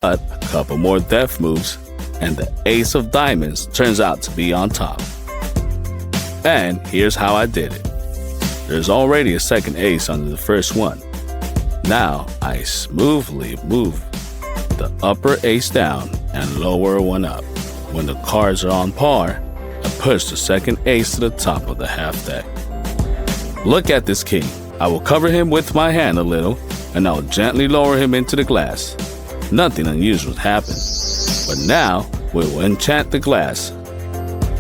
But a couple more death moves, and the ace of diamonds turns out to be on top. And here's how I did it. There's already a second ace under the first one. Now I smoothly move the upper ace down and lower one up. When the cards are on par, I push the second ace to the top of the half deck. Look at this king. I will cover him with my hand a little, and I will gently lower him into the glass. Nothing unusual happened. But now we will enchant the glass.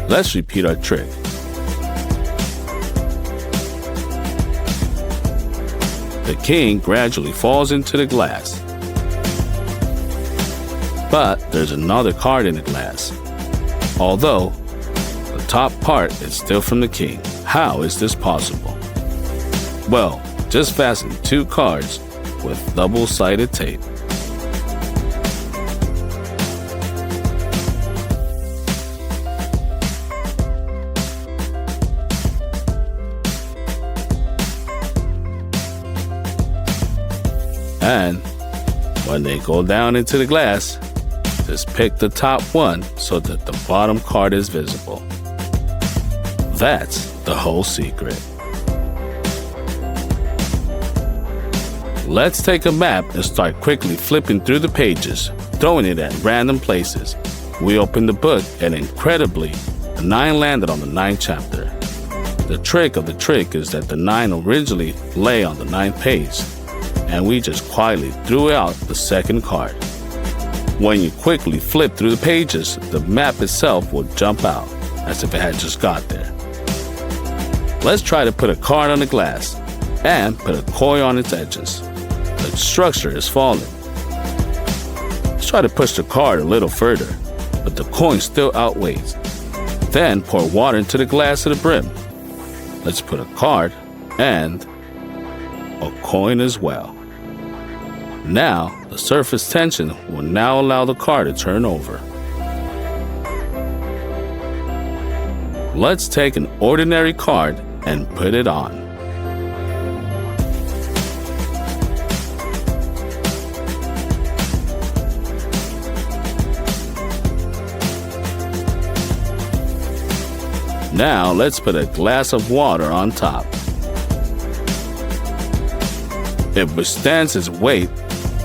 Let's repeat our trick. The king gradually falls into the glass. But there's another card in the glass. Although the top part is still from the king. How is this possible? Well, just fasten 2 cards with double-sided tape. And when they go down into the glass, just pick the top one so that the bottom card is visible. That's the whole secret. Let's take a map and start quickly flipping through the pages, throwing it at random places. We opened the book and incredibly, the 9 landed on the 9th chapter. The trick of the trick is that the 9 originally lay on the 9th page, and we just quietly threw out the second card. When you quickly flip through the pages, the map itself will jump out, as if it had just got there. Let's try to put a card on the glass, and put a coin on its edges. The structure is falling. Let's try to push the card a little further, but the coin still outweighs. Then pour water into the glass to the brim. Let's put a card and a coin as well. Now, the surface tension will now allow the card to turn over. Let's take an ordinary card and put it on. Now let's put a glass of water on top. It withstands its weight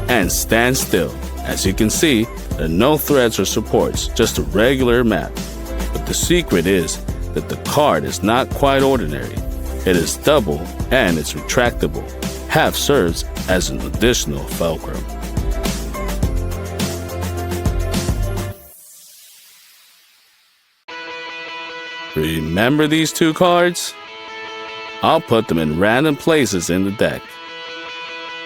and stands still. As you can see, there are no threads or supports, just a regular map. But the secret is that the card is not quite ordinary. It is double and it's retractable. Half serves as an additional fulcrum. Remember these 2 cards? I'll put them in random places in the deck.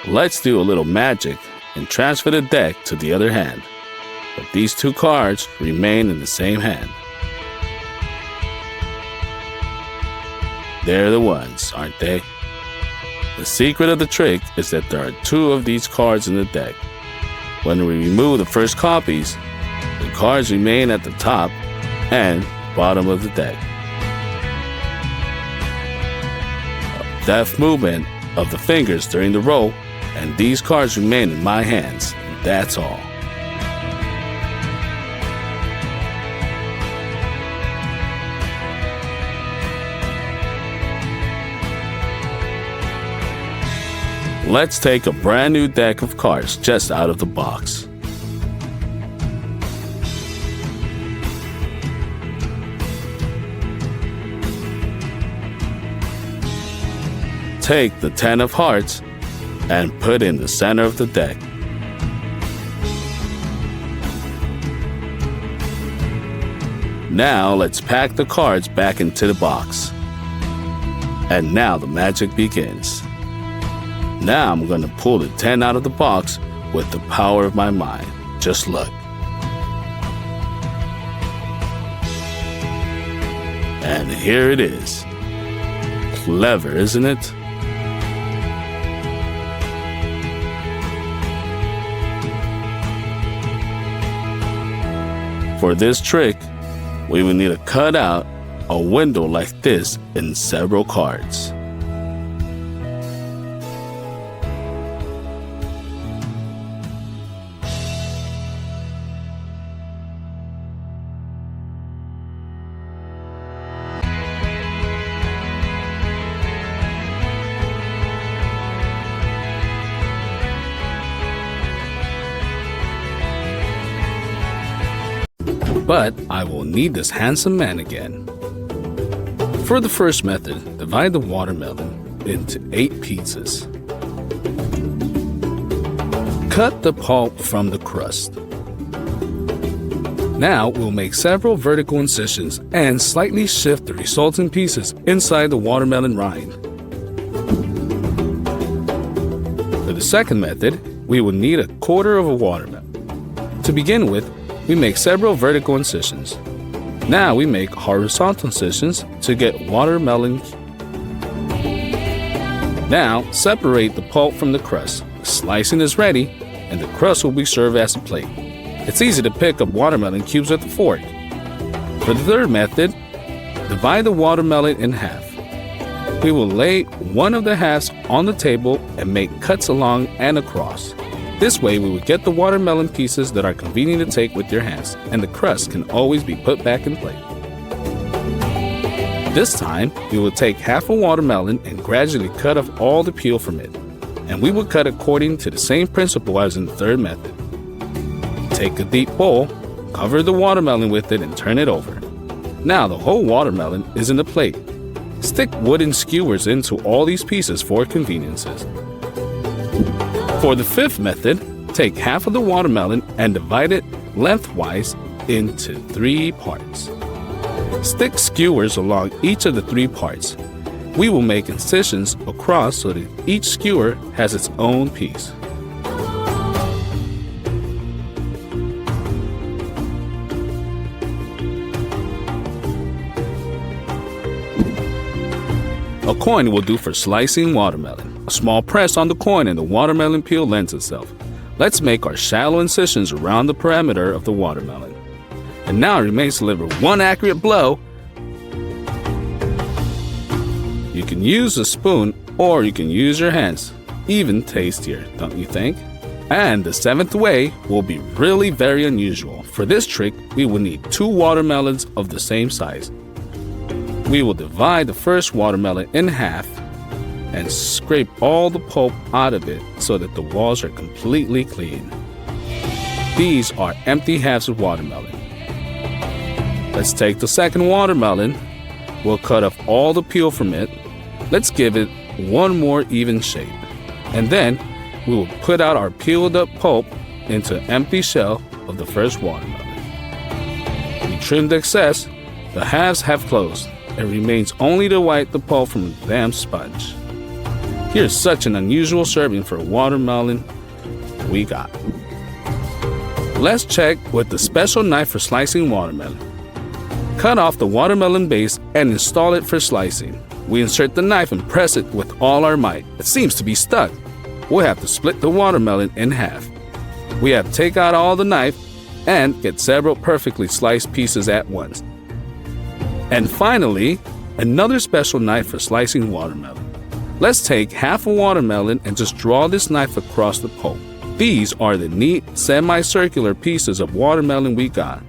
Let's do a little magic and transfer the deck to the other hand. But these 2 cards remain in the same hand. They're the ones, aren't they? The secret of the trick is that there are 2 of these cards in the deck. When we remove the first copies, the cards remain at the top and bottom of the deck. A deft movement of the fingers during the roll, and these cards remain in my hands. That's all. Let's take a brand new deck of cards just out of the box. Take the 10 of hearts and put in the center of the deck. Now let's pack the cards back into the box. And now the magic begins. Now I'm going to pull the 10 out of the box with the power of my mind. Just look. And here it is. Clever, isn't it? For this trick, we will need to cut out a window like this in several cards. but I will need this handsome man again. For the first method, divide the watermelon into 8 pieces. Cut the pulp from the crust. Now we'll make several vertical incisions and slightly shift the resulting pieces inside the watermelon rind. For the second method, we will need 1/4 of a watermelon. To begin with, we make several vertical incisions. Now we make horizontal incisions to get watermelon. Now separate the pulp from the crust. Slicing is ready, and the crust will be served as a plate. It's easy to pick up watermelon cubes with a fork. For the third method, divide the watermelon in half. We will lay one of the halves on the table and make cuts along and across. This way we will get the watermelon pieces that are convenient to take with your hands, and the crust can always be put back in place. This time, we will take half a watermelon and gradually cut off all the peel from it, and we will cut according to the same principle as in the third method. Take a deep bowl, cover the watermelon with it and turn it over. Now the whole watermelon is in the plate. Stick wooden skewers into all these pieces for conveniences. For the fifth method, take half of the watermelon and divide it lengthwise into 3 parts. Stick skewers along each of the 3 parts. We will make incisions across so that each skewer has its own piece. A coin will do for slicing watermelon. A small press on the coin and the watermelon peel lends itself. Let's make our shallow incisions around the perimeter of the watermelon. And now it remains to deliver one accurate blow. You can use a spoon or you can use your hands. Even tastier, don't you think? And the 7th way will be really very unusual. For this trick, we will need 2 watermelons of the same size. We will divide the first watermelon in half and scrape all the pulp out of it so that the walls are completely clean. These are empty halves of watermelon. Let's take the second watermelon. We'll cut off all the peel from it. Let's give it one more even shape. And then we will put out our peeled up pulp into an empty shell of the first watermelon. We trim the excess. The halves have closed. It remains only to wipe the pulp from a damp sponge. Here's such an unusual serving for watermelon we got. Let's check with the special knife for slicing watermelon. Cut off the watermelon base and install it for slicing. We insert the knife and press it with all our might. It seems to be stuck. We'll have to split the watermelon in half. We have to take out all the knife and get several perfectly sliced pieces at once. And finally, another special knife for slicing watermelon. Let's take half a watermelon and just draw this knife across the pulp. These are the neat semicircular pieces of watermelon we got.